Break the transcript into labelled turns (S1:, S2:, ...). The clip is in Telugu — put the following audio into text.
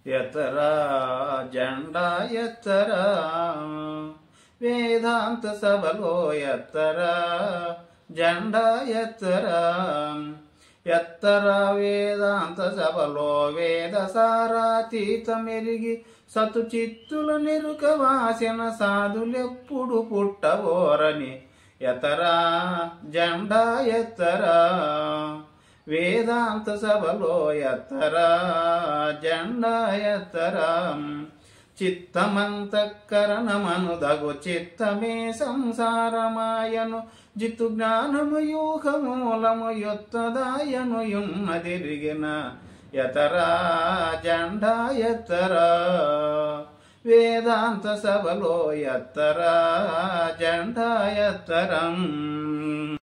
S1: ఎత్తరా జెండా ఎత్తరా వేదాంత సభలో ఎత్తరా జెండా ఎత్తరా ఎత్తరా వేదాంత సభలో వేద సారాతీతమెరిగి సతు చిత్తుల నిరుక వాసిన సాధులెప్పుడు పుట్టబోరని ఎత్తరా జెండా ఎత్తరా వేదాంత సభలో ఎత్తరా జెండా ఎత్తరా చిత్తమంతఃకరణమనుదగు చిత్తమే సంసారమాయను జిత్తు జ్ఞానము యూహమూలము యొత్తదాయను యున్నదిరిగిన ఎత్తరా జెండా ఎత్తరా వేదాంత సభలో ఎత్తరా జెండా ఎత్తరం.